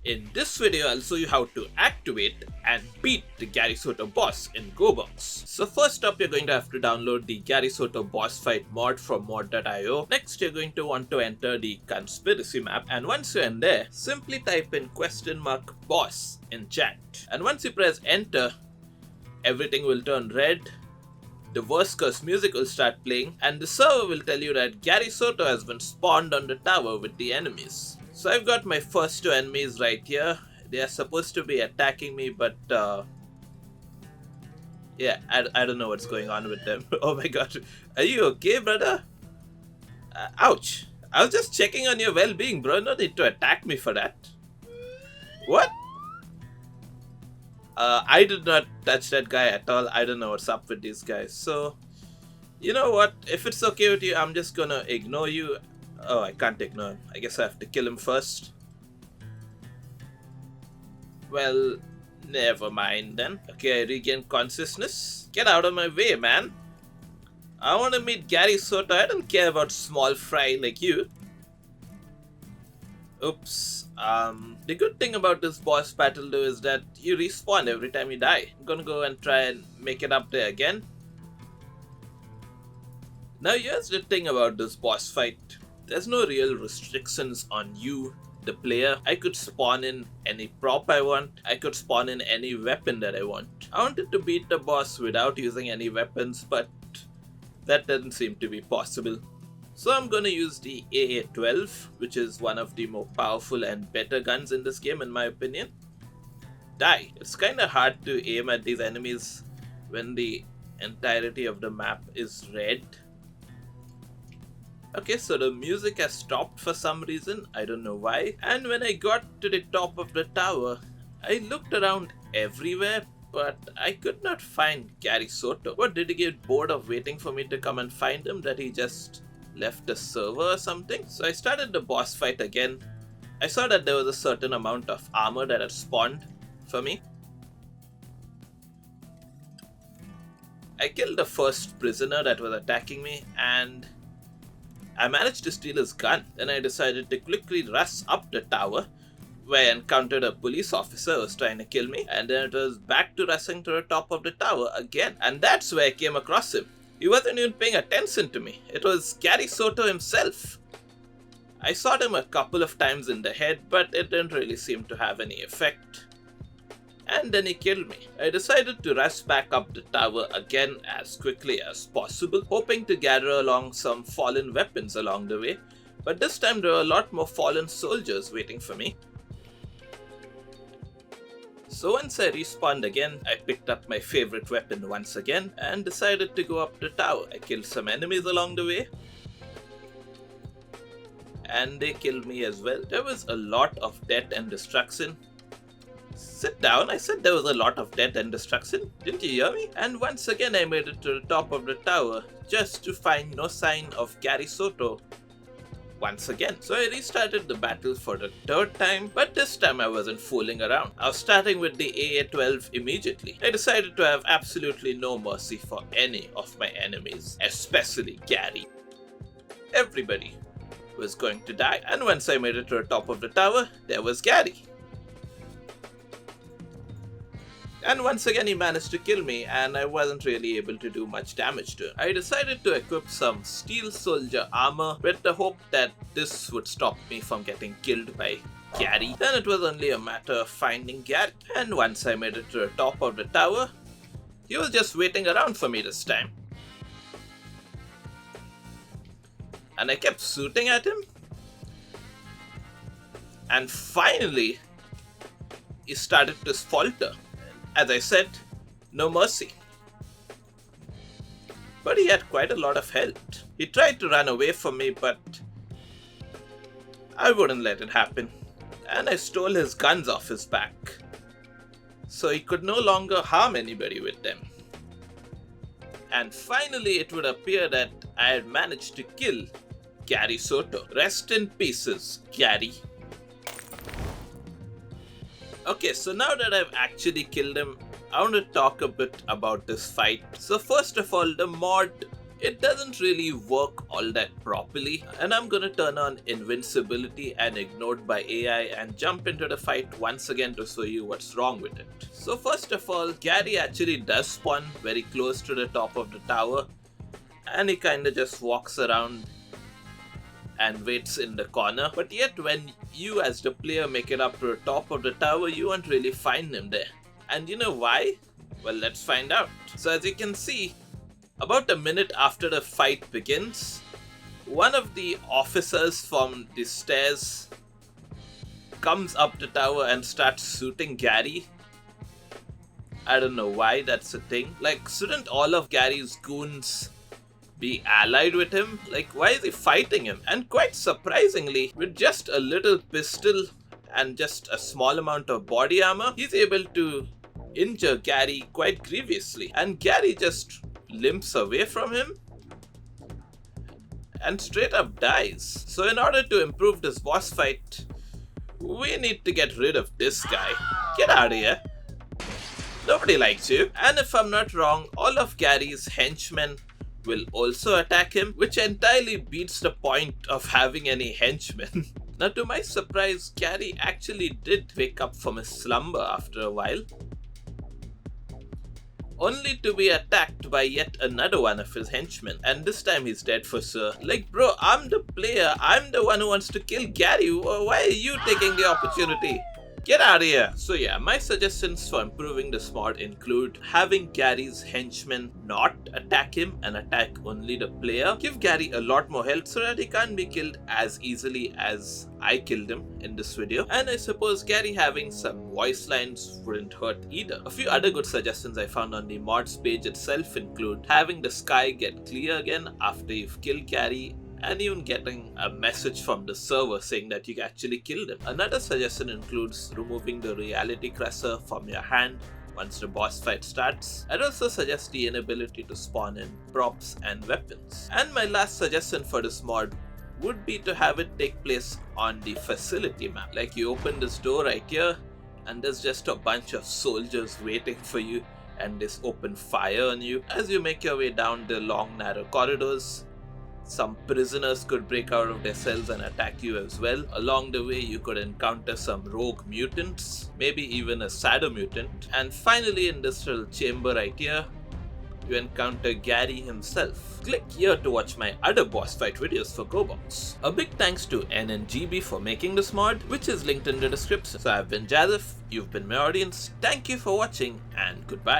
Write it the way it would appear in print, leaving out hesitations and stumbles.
In this video, I'll show you how to activate and beat the Gary Soto boss in Gorebox. So first up, you're going to have to download the Gary Soto boss fight mod from mod.io. Next, you're going to want to enter the conspiracy map, and once you're in there, simply type in !boss in chat. And once you press enter, everything will turn red. The worst curse music will start playing, and the server will tell you that Gary Soto has been spawned on the tower with the enemies. So I've got my first two enemies right here. They are supposed to be attacking me, but yeah, I don't know what's going on with them. Oh my god, are you okay, brother? Ouch. I was just checking on your well-being, bro. No need to attack me for that. What? I did not touch that guy at all. I don't know what's up with these guys. So, you know what? If it's okay with you, I'm just gonna ignore you. Oh, I can't ignore him. I guess I have to kill him first. Well, never mind then. Okay, I regain consciousness. Get out of my way, man. I want to meet Gary Soto. I don't care about small fry like you. Oops. The good thing about this boss battle though is that you respawn every time you die. I'm gonna go and try and make it up there again. Now here's the thing about this boss fight. There's no real restrictions on you, the player. I could spawn in any prop I want. I could spawn in any weapon that I want. I wanted to beat the boss without using any weapons, but that doesn't seem to be possible. So I'm gonna use the AA-12, which is one of the more powerful and better guns in this game in my opinion. Die. It's kinda hard to aim at these enemies when the entirety of the map is red. Okay, so the music has stopped for some reason, I don't know why. And when I got to the top of the tower, I looked around everywhere, but I could not find Gary Soto. What, did he get bored of waiting for me to come and find him, that he just left the server or something? So I started the boss fight again. I saw that there was a certain amount of armor that had spawned for me. I killed the first prisoner that was attacking me, and I managed to steal his gun. Then I decided to quickly rush up the tower, where I encountered a police officer who was trying to kill me, and then it was back to rushing to the top of the tower again. And that's where I came across him. He wasn't even paying attention to me. It was Gary Soto himself. I shot him a couple of times in the head, but it didn't really seem to have any effect. And then he killed me. I decided to rush back up the tower again as quickly as possible, hoping to gather along some fallen weapons along the way, but this time there were a lot more fallen soldiers waiting for me. So once I respawned again, I picked up my favorite weapon once again and decided to go up the tower. I killed some enemies along the way, and they killed me as well. There was a lot of death and destruction. Sit down, I said there was a lot of death and destruction. Didn't you hear me? And once again I made it to the top of the tower just to find no sign of Gary Soto once again. So I restarted the battle for the third time, but this time I wasn't fooling around. I was starting with the AA-12 immediately. I decided to have absolutely no mercy for any of my enemies, especially Gary. Everybody was going to die, and once I made it to the top of the tower, there was Gary. And once again he managed to kill me, and I wasn't really able to do much damage to him. I decided to equip some steel soldier armor with the hope that this would stop me from getting killed by Gary. Then it was only a matter of finding Gary. And once I made it to the top of the tower, he was just waiting around for me this time. And I kept shooting at him. And finally, he started to falter. As I said, no mercy. But he had quite a lot of health. He tried to run away from me, but I wouldn't let it happen. And I stole his guns off his back, so he could no longer harm anybody with them. And finally it would appear that I had managed to kill Gary Soto. Rest in pieces, Gary. Okay, so now that I've actually killed him, I want to talk a bit about this fight. So first of all, the mod it doesn't really work all that properly, and I'm gonna turn on invincibility and ignored by AI and jump into the fight once again to show you what's wrong with it. So first of all, Gary actually does spawn very close to the top of the tower, and he kinda just walks around and waits in the corner, but yet when you as the player make it up to the top of the tower, you won't really find him there. And you know why? Well, let's find out. So as you can see, about a minute after the fight begins, one of the officers from the stairs comes up the tower and starts shooting Gary. I don't know why that's a thing. Like, shouldn't all of Gary's goons be allied with him? Like, why is he fighting him? And quite surprisingly, with just a little pistol and just a small amount of body armor, he's able to injure Gary quite grievously. And Gary just limps away from him and straight up dies. So in order to improve this boss fight, we need to get rid of this guy. Get out of here. Nobody likes you. And if I'm not wrong, all of Gary's henchmen will also attack him, which entirely beats the point of having any henchmen. Now, to my surprise, Gary actually did wake up from his slumber after a while, only to be attacked by yet another one of his henchmen, and this time he's dead for sure. Like, bro, I'm the player, I'm the one who wants to kill Gary, why are you taking the opportunity? Get out of here! So yeah, my suggestions for improving this mod include having Gary's henchmen not attack him and attack only the player. Give Gary a lot more health so that he can't be killed as easily as I killed him in this video. And I suppose Gary having some voice lines wouldn't hurt either. A few other good suggestions I found on the mods page itself include having the sky get clear again after you've killed Gary, and even getting a message from the server saying that you actually killed him. Another suggestion includes removing the reality crusher from your hand once the boss fight starts. I'd also suggest the inability to spawn in props and weapons. And my last suggestion for this mod would be to have it take place on the facility map. Like, you open this door right here and there's just a bunch of soldiers waiting for you and this open fire on you. As you make your way down the long narrow corridors, some prisoners could break out of their cells and attack you as well. Along the way, you could encounter some rogue mutants, maybe even a Sato mutant. And finally, in this little chamber right here, you encounter Gary himself. Click here to watch my other boss fight videos for Gorebox. A big thanks to NNGB for making this mod, which is linked in the description. So I've been Jazef, you've been my audience, thank you for watching, and goodbye.